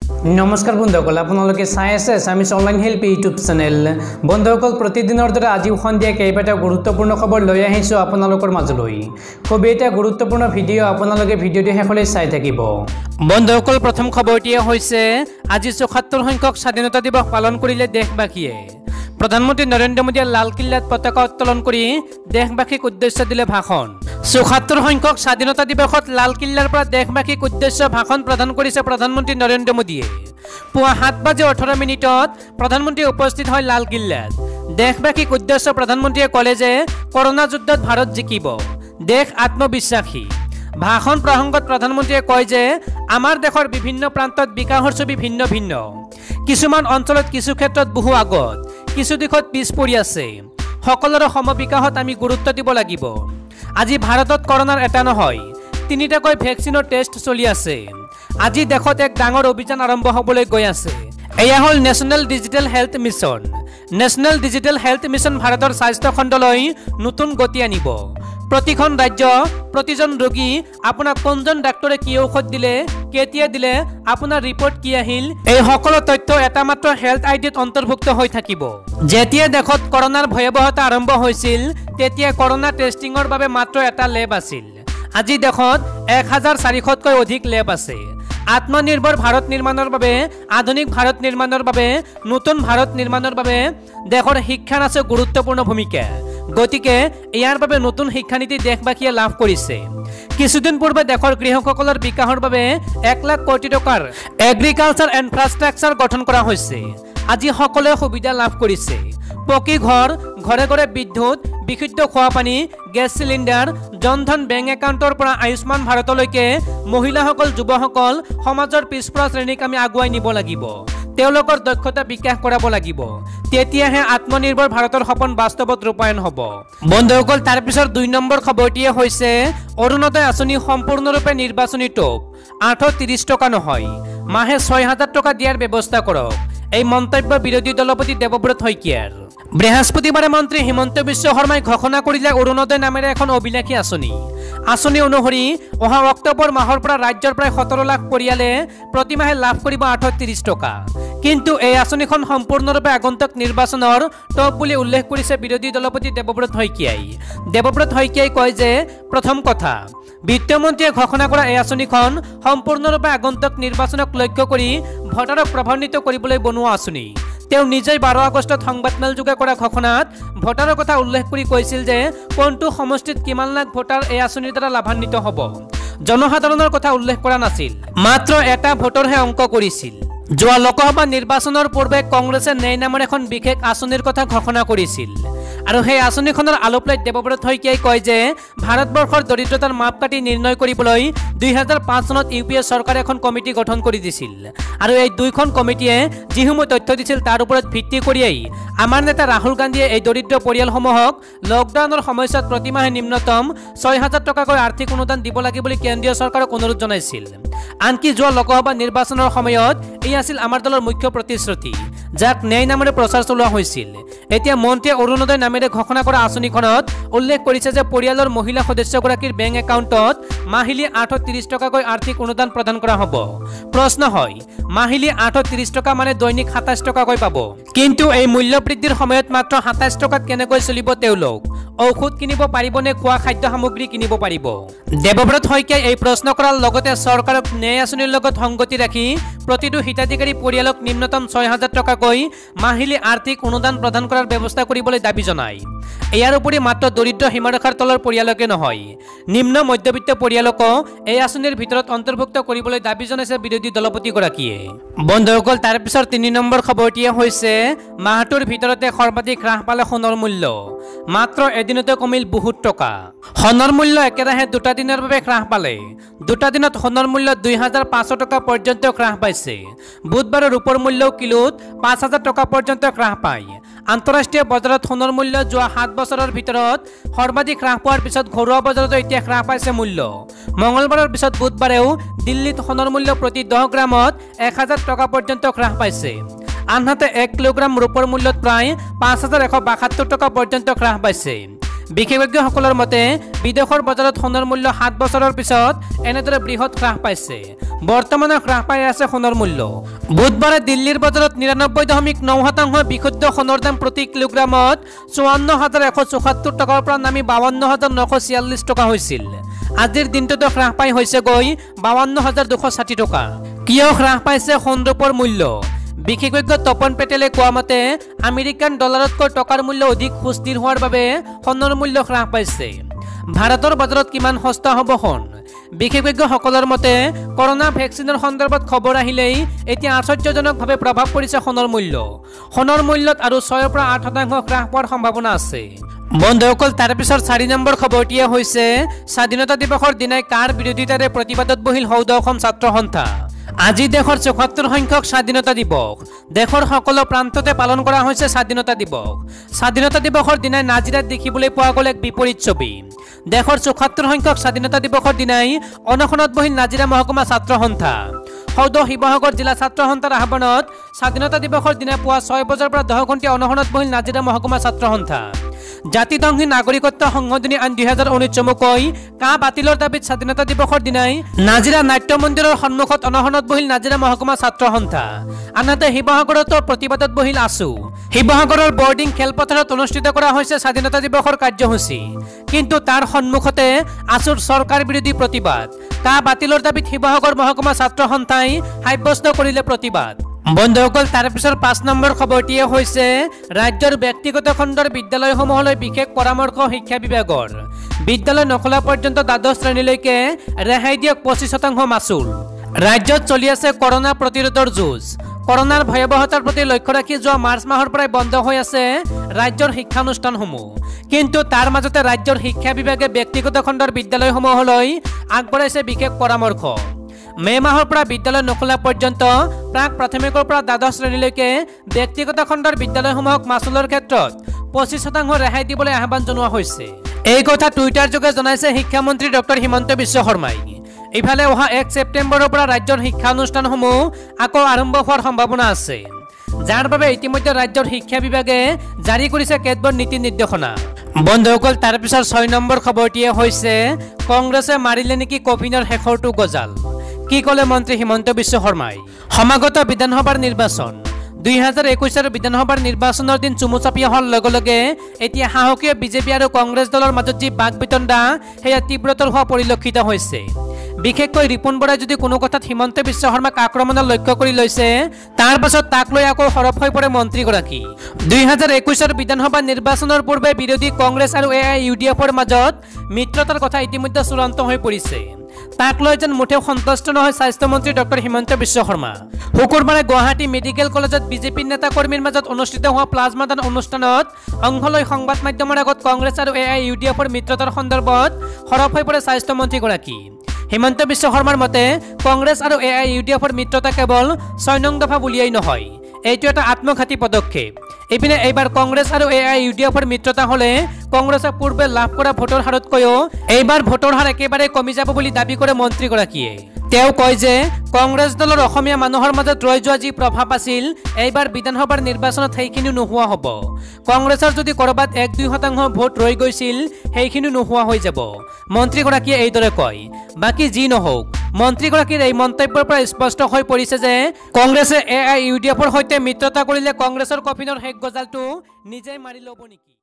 नमस्कार बंधुসকল আপোনালোকে চাই আছে সামিস অনলাইন হেল্প ইউটিউব চেনেল। বন্ধুসকল প্ৰতিদিনৰ দৰে আজি সন্ধিয়া কেইবাটা গুৰুত্বপূৰ্ণ খবৰ লৈ আহিছো আপোনালোকৰ মাজলৈ। খুব এটা গুৰুত্বপূৰ্ণ ভিডিঅ' আপোনালোকে ভিডিঅ'টো শেষলৈ চাই থাকিব। বন্ধুসকল প্ৰথম খবৰটি হৈছে আজি ৭৪ সংখ্যক স্বাধীনতা দিৱস পালন কৰিলে দেশবাসীয়ে। प्रधानमंत्री नरेंद्र मोदी लाल किल्लात पताका उत्तोलन करी देशवासीक उद्देश्य दिले भाषण। ৭৪ সংখ্যক স্বাধীনতা দিৱসত लाल किल्लार पर देशवासीक उद्देश्य भाषण प्रदान करिছে प्रधानमंत्री नरेंद्र मोदीয়ে। पुवा 7:18 प्रधानमंत्री उपस्थित হয় लाल किल्लात। देशवासीक उद्देश्य प्रधानमंत्रीয়ে कले जे कोरोना युद्धत भारत जिकिब, देश आत्मविश्वासी। भाषण प्रसंगत प्रधानमंत्रीয়ে कय जे आमार देशर विभिन्न प्रांतत विकासर छवि भिन्न भिन्न, किछुमान अंचलत किछु क्षेत्रत बहु आगत, किछु दिशत पिछ परि आछे। सकलोरे सम विकासत आमी गुरुत्व দিব লাগিব। আজি भारतत करोनार एटा নহয়, তিনিটাকৈ ভ্যাকচিনৰ টেষ্ট চলি আছে। আজি দেশত এক ডাঙৰ অভিযান আৰম্ভ হ'বলৈ গৈ আছে। এয়া হ'ল national digital health mission. National digital health mission ভাৰতৰ স্বাস্থ্য খণ্ডলৈ নতুন গতি আনিব। प्रतिखन राज्य प्रतिजन रोगी आपनाक कोनजन डाक्टरे की औषध दिले, केतिया दिले, आपनार रिपोर्ट की आहिल, এই সকলো তথ্য এটা মাত্ৰ হেল্থ আইডিত অন্তৰ্ভুক্ত হৈ থাকিব। যেতিয়া দেশত কৰোনাৰ ভয়াবহতা আৰম্ভ হৈছিল তেতিয়া কৰোনা টেষ্টিংৰ বাবে মাত্ৰ এটা লেব আছিল। আজি দেশত 1400তকৈ অধিক লেব আছে। आत्मनिर्भर भारत निर्माणर বাবে, आधुनिक भारत निर्माणर বাবে, नतुन भारत निर्माणर বাবে देशर शिक्षार আছে गुरुत्वपूर्ण भूमिका। गतिके ইয়াৰ বাবে নতুন শিক্ষানীতি দেশবাসীয়ে লাভ কৰিছে। কিছুদিন পূৰ্বে দেশৰ কৃষকসকলৰ বিকাশৰ বাবে 1 লাখ কোটি টকাৰ এগ্ৰিকালচাৰ ইনফ্ৰাষ্ট্ৰাকচাৰ গঠন কৰা হৈছে। আজি সকলোৱে সুবিধা লাভ কৰিছে। পকী ঘৰ, ঘৰে ঘৰে বিদ্যুৎ, বিশুদ্ধ খোৱা পানী, গেছ সিলিণ্ডাৰ, জনধন বেংক একাউণ্টৰ পৰা আয়ুষ্মান ভাৰতলৈকে মহিলাসকল, যুৱসকল, সমাজৰ পিছপৰা শ্ৰেণীক আমি আগুৱাই নিব লাগিব। তেওঁলোকৰ দক্ষতা বিকাশ কৰাব লাগিব। তেতিয়াহে আত্মনিৰ্ভৰ ভাৰতৰ সপোন বাস্তৱত ৰূপায়ণ হ'ব। বন্ধুসকল, তাৰ পিছৰ 2 নম্বৰ খবৰটিয়ে হৈছে অৰুণোদয় আঁচনি সম্পূৰ্ণৰূপে নিৰ্বাচনী টোপ। 830 টকা নহয়, মাহে 6000 টকা দিয়াৰ ব্যৱস্থা কৰক। এই মন্তব্য বিৰোধী দলপতি দেৱব্ৰত শইকীয়াৰ। বৃহস্পতিবাৰে মন্ত্ৰী হিমন্ত বিশ্ব শৰ্মাই ঘোষণা কৰিলে অৰুণোদয় নামেৰে এখন অভিলাষী আঁচনি। আঁচনি অনুসৰি অহা অক্টোবৰ মাহৰ পৰা ৰাজ্যৰ প্ৰায় 17 লাখ পৰিয়ালে প্ৰতিমাহে লাভ কৰিব 830 টকা। কিন্তু এই আঁচনিখন সম্পূৰ্ণৰূপে আগন্তুক নিৰ্বাচনৰ টপ বুলি উল্লেখ কৰিছে বিৰোধী দলপতি দেৱব্ৰত শইকীয়াই। দেৱব্ৰত শইকীয়াই কয় যে প্ৰথম কথা, বিত্তমন্ত্ৰীয়ে ঘোষণা কৰা এই আঁচনিখন সম্পূৰ্ণৰূপে আগন্তুক নিৰ্বাচনক লক্ষ্য কৰি ভোটাৰক প্ৰভাৱান্বিত কৰিবলৈ বনোৱা আঁচনি। তেওঁ নিজেই 12 আগষ্টত সংবাদমেল যোগে কৰা ঘোষণাত ভোটাৰৰ কথা উল্লেখ কৰি কৈছিল যে কোনটো সমষ্টিত কিমান লাখ ভোটাৰ এই আঁচনিৰ দ্বাৰা লাভান্বিত হ'ব। জনসাধাৰণৰ কথা উল্লেখ কৰা নাছিল, মাত্ৰ এটা ভোটৰহে অংক কৰিছিল। যোৱা লোকসভা নিৰ্বাচনৰ পূৰ্বে কংগ্ৰেছে ন্যায় নামৰ এখন বিশেষ আঁচনিৰ কথা ঘোষণা কৰিছিল। আৰু সেই আঁচনিখনৰ আলোপ লৈ দেৱব্ৰত শইকীয়াই কয় যে ভাৰতবৰ্ষৰ দৰিদ্ৰতাৰ মাপকাঠি নিৰ্ণয় কৰিবলৈ 2005 চনত ইউপিএ চৰকাৰে এখন কমিটি গঠন কৰি দিছিল। আৰু এই দুইখন কমিটিয়ে যিসমূহ তথ্য দিছিল তাৰ ওপৰত ভিত্তি কৰিয়েই আমাৰ নেতা ৰাহুল গান্ধীয়ে এই দৰিদ্ৰ পৰিয়ালসমূহক লকডাউনৰ সময়ছোৱাত প্ৰতিমাহে নিম্নতম 6000 টকাকৈ আৰ্থিক অনুদান দিব লাগে বুলি কেন্দ্ৰীয় চৰকাৰক অনুৰোধ জনাইছিল। আনকি যোৱা লোকসভা নিৰ্বাচনৰ সময়ত এই আছিল আমাৰ দলৰ মুখ্য প্ৰতিশ্ৰুতি, যাক ন্যায় নামেৰে প্ৰচাৰ চলোৱা হৈছিল। এতিয়া মন্ত্ৰীয়ে অৰুণোদয় নামেৰে ঘোষণা কৰা আঁচনিখনত উল্লেখ কৰিছে যে পৰিয়ালৰ মহিলা সদস্যগৰাকীৰ বেংক একাউণ্টত মাহিলী 830 টকাকৈ আৰ্থিক অনুদান প্ৰদান কৰা হ'ব। প্ৰশ্ন হয়, মাহিলী 830 টকা মানে দৈনিক 27 টকাকৈ পাব। কিন্তু এই মূল্য বৃদ্ধিৰ সময়ত মাত্ৰ 27 টকাত কেনেকৈ চলিব তেওঁলোক? ঔষধ কিনিব পাৰিব নে খোৱা খাদ্য সামগ্ৰী কিনিব পাৰিব? দেৱব্ৰত শইকীয়াই এই প্ৰশ্ন কৰাৰ লগতে চৰকাৰক ন্যায় আঁচনিৰ লগত সংগতি ৰাখি প্ৰতিটো হিতাধিকাৰী পৰিয়ালক নিম্নতম 6000 টকাকৈ মাহিলী আৰ্থিক অনুদান প্ৰদান কৰাৰ ব্যৱস্থা কৰিবলৈ দাবী জনায়। ইয়াৰ উপৰি মাত্ৰ দৰিদ্ৰ সীমাৰেখাৰ তলৰ পৰিয়ালকে নহয়, নিম্ন মধ্যবিত্ত পৰিয়ালকো এই আঁচনিৰ ভিতৰত অন্তৰ্ভুক্ত কৰিবলৈ দাবী জনাইছে বিৰোধী দলপতিগৰাকীয়ে। বন্ধুসকল, তাৰ পিছৰ 3 নম্বৰ খবৰটিয়ে হৈছে মাহটোৰ ভিতৰতে সৰ্বাধিক হ্ৰাস পালে সোণৰ মূল্য। মাত্ৰ এদিনতে কমিল বহুত টকা। সোণৰ মূল্য একেৰাহে 2টা দিনৰ বাবে হ্ৰাস পালে। 2টা দিনত সোণৰ মূল্য 2500 টকা পৰ্যন্ত হ্ৰাস পাইছে। বুধবাৰে ৰূপৰ মূল্যও কিলোত 5000 টকা পৰ্যন্ত হ্ৰাস পায়। আন্তঃৰাষ্ট্ৰীয় বজাৰত সোণৰ মূল্য যোৱা 7 বছৰৰ ভিতৰত সৰ্বাধিক হ্ৰাস পোৱাৰ পিছত ঘৰুৱা বজাৰতো এতিয়া হ্ৰাস পাইছে মূল্য। মঙলবাৰৰ পিছত বুধবাৰেও দিল্লীত সোণৰ মূল্য প্ৰতি 10 গ্ৰামত 1000 টকা পৰ্যন্ত হ্ৰাস পাইছে। আনহাতে 1 কিলোগ্ৰাম ৰূপৰ মূল্যত প্ৰায় 5172 টকা পৰ্যন্ত হ্ৰাস পাইছে। বিশেষজ্ঞসকলৰ মতে বিদেশৰ বজাৰত সোণৰ মূল্য 7 বছৰৰ পিছত এনেদৰে বৃহৎ হ্ৰাস পাইছে। বৰ্তমানৰ হ্ৰাস পাই আছে সোণৰ মূল্য। বুধবাৰে দিল্লীৰ বজাৰত 99.9% বিশুদ্ধ সোণৰ দাম প্ৰতি কিলোগ্ৰামত 54,174 টকাৰ পৰা নামি 52,946 টকা হৈছিল। আজিৰ দিনটোতো হ্ৰাস পাই হৈছে গৈ 52,260 টকা। কিয় হ্ৰাস পাইছে সোণ ৰূপৰ মূল্য? বিশেষজ্ঞ তপন পেটেলে কোৱা মতে আমেৰিকান ডলাৰতকৈ টকাৰ মূল্য অধিক সুস্থিৰ হোৱাৰ বাবে সোণৰ মূল্য হ্ৰাস পাইছে। ভাৰতৰ বজাৰত কিমান সস্তা হ'ব সোণ? বিশেষজ্ঞসকলৰ মতে কৰোনা ভেকচিনৰ সন্দৰ্ভত খবৰ আহিলেই এতিয়া আশ্চৰ্যজনকভাৱে প্ৰভাৱ পৰিছে সোণৰ মূল্য। সোণৰ মূল্যত আৰু 6 পৰা 8% হ্ৰাস পোৱাৰ সম্ভাৱনা আছে। বন্ধুসকল, তাৰ পিছৰ 4 নম্বৰ খবৰটিয়ে হৈছে স্বাধীনতা দিৱসৰ দিনাই কাৰ বিৰোধিতাৰে প্ৰতিবাদত বহিল সৌদ অসম ছাত্ৰ সন্থা। আজি দেশৰ 74 সংখ্যক স্বাধীনতা দিৱস। দেশৰ সকলো প্ৰান্ততে পালন কৰা হৈছে স্বাধীনতা দিৱস। স্বাধীনতা দিৱসৰ দিনাই নাজিৰাত দেখিবলৈ পোৱা গ'ল এক বিপৰীত ছবি। দেশৰ 74 সংখ্যক স্বাধীনতা দিৱসৰ দিনাই অনশনত বহিল নাজিৰা মহকুমা ছাত্ৰ সন্থা। সৌদ শিৱসাগৰ জিলা ছাত্ৰ সন্থাৰ আহ্বানত স্বাধীনতা দিৱসৰ দিনা পুৱা 6 বজাৰ পৰা 10 ঘণ্টা অনশনত বহিল নাজিৰা মহকুমা ছাত্ৰ সন্থা। জাতিদংঘী নাগৰিকত্ব সংশোধনী আইন 2019 চমুকৈ কা বাতিলৰ দাবীত স্বাধীনতা দিৱসৰ দিনাই নাজিৰা নাট্য মন্দিৰৰ সন্মুখত অনশনত বহিল নাজিৰা মহকুমা ছাত্ৰ সন্থা। আনহাতে শিৱসাগৰতো প্ৰতিবাদত বহিল আছু। শিৱসাগৰৰ বৰ্ডিং খেলপথাৰত অনুষ্ঠিত কৰা হৈছে স্বাধীনতা দিৱসৰ কাৰ্যসূচী। কিন্তু তাৰ সন্মুখতে আছুৰ চৰকাৰ বিৰোধী প্ৰতিবাদ। কা বাতিলৰ দাবীত শিৱসাগৰ মহকুমা ছাত্ৰ সন্থাই সাব্যস্ত কৰিলে প্ৰতিবাদ। বন্ধুসকল, তাৰ পিছৰ 5 নম্বৰ খবৰটিয়ে হৈছে ৰাজ্যৰ ব্যক্তিগত খণ্ডৰ বিদ্যালয়সমূহলৈ বিশেষ পৰামৰ্শ শিক্ষা বিভাগৰ। বিদ্যালয় নখোলা পৰ্যন্ত দ্বাদশ শ্ৰেণীলৈকে ৰেহাই দিয়ক 25% মাচুল। ৰাজ্যত চলি আছে কৰোনা প্ৰতিৰোধৰ যুঁজ। কৰোনাৰ ভয়াৱহতাৰ প্ৰতি লক্ষ্য ৰাখি যোৱা মাৰ্চ মাহৰ পৰাই বন্ধ হৈ আছে ৰাজ্যৰ শিক্ষানুষ্ঠানসমূহ। কিন্তু তাৰ মাজতে ৰাজ্যৰ শিক্ষা বিভাগে ব্যক্তিগত খণ্ডৰ বিদ্যালয়সমূহলৈ আগবঢ়াইছে বিশেষ পৰামৰ্শ। মে মাহৰ পৰা বিদ্যালয় নখোলা পৰ্যন্ত প্ৰাক প্ৰাথমিকৰ পৰা দ্বাদশ শ্ৰেণীলৈকে ব্যক্তিগত খণ্ডৰ বিদ্যালয়সমূহক মাচুলৰ ক্ষেত্ৰত 25% ৰেহাই দিবলৈ আহ্বান জনোৱা হৈছে। এই কথা টুইটাৰ যোগে জনাইছে শিক্ষামন্ত্ৰী ডক্টৰ হিমন্ত বিশ্ব শৰ্মাই। ইফালে অহা 1 ছেপ্টেম্বৰৰ পৰা ৰাজ্যৰ শিক্ষানুষ্ঠানসমূহ আকৌ আৰম্ভ হোৱাৰ সম্ভাৱনা আছে, যাৰ বাবে ইতিমধ্যে ৰাজ্যৰ শিক্ষা বিভাগে জাৰি কৰিছে কেতবোৰ নীতি নিৰ্দেশনা। বন্ধুসকল, তাৰ পিছৰ 6 নম্বৰ খবৰটিয়ে হৈছে কংগ্ৰেছে মাৰিলে নেকি কভিনৰ শেষৰটো গজাল। কি ক'লে মন্ত্ৰী হিমন্ত বিশ্ব শৰ্মাই? সমাগত বিধানসভাৰ নিৰ্বাচন 2021 বিধানসভাৰ নিৰ্বাচনৰ দিন চুমু চাপি অহাৰ লগে লগে এতিয়া সাহসীয় বিজেপি আৰু কংগ্ৰেছ দলৰ মাজত যি বাক বিতণ্ডা সেয়া তীব্ৰতৰ হোৱা পৰিলক্ষিত হৈছে। বিশেষকৈ ৰিপুণ বৰাই যদি কোনো কথাত হিমন্ত বিশ্ব শৰ্মাক আক্ৰমণৰ লক্ষ্য কৰি লৈছে, তাৰ পাছত তাক লৈ আকৌ সৰব হৈ পৰে মন্ত্ৰীগৰাকী। 2021 বিধানসভা নিৰ্বাচনৰ পূৰ্বে বিৰোধী কংগ্ৰেছ আৰু AIUDFৰ মাজত মিত্ৰতাৰ কথা ইতিমধ্যে চূড়ান্ত হৈ পৰিছে। তাক লৈ যেন মুঠেও সন্তুষ্ট নহয় স্বাস্থ্যমন্ত্ৰী ডক্টৰ হিমন্ত বিশ্ব শৰ্মা। শুকুৰবাৰে গুৱাহাটী মেডিকেল কলেজত বিজেপিৰ নেতা কৰ্মীৰ মাজত অনুষ্ঠিত হোৱা প্লাজমা দান অনুষ্ঠানত অংশ লৈ সংবাদ মাধ্যমৰ আগত কংগ্ৰেছ আৰু AIUDFৰ মিত্ৰতাৰ সন্দৰ্ভত সৰব হৈ পৰে স্বাস্থ্যমন্ত্ৰীগৰাকী। হিমন্ত বিশ্ব শৰ্মাৰ মতে কংগ্ৰেছ আৰু AIUDFৰ মিত্ৰতা কেৱল 6 নং দফা বুলিয়েই নহয়, এইটো এটা আত্মঘাতী পদক্ষেপ। ইপিনে এইবাৰ কংগ্ৰেছ আৰু AIUDFৰ মিত্ৰতা হলে কংগ্ৰেছে পূৰ্বে লাভ কৰা ভোটৰ হাৰতকৈও এইবাৰ ভোটৰ হাৰ একেবাৰে কমি যাব বুলি দাবী কৰে মন্ত্ৰীগৰাকীয়ে। তেওঁ কয় যে কংগ্ৰেছ দলৰ অসমীয়া মানুহৰ মাজত ৰৈ যোৱা যি প্ৰভাৱ আছিল এইবাৰ বিধানসভাৰ নিৰ্বাচনত সেইখিনি নোহোৱা হ'ব। কংগ্ৰেছৰ যদি কৰবাত 1-2% ভোট ৰৈ গৈছিল সেইখিনি নোহোৱা হৈ যাব, মন্ত্ৰীগৰাকীয়ে এইদৰে কয়। বাকী যি নহওক, মন্ত্ৰীগৰাকীৰ এই মন্তব্যৰ পৰা স্পষ্ট হৈ পৰিছে যে কংগ্ৰেছে AIUDFৰ সৈতে মিত্ৰতা কৰিলে কংগ্ৰেছৰ কফিনৰ শেষ গজালটো নিজেই মাৰি ল'ব নেকি।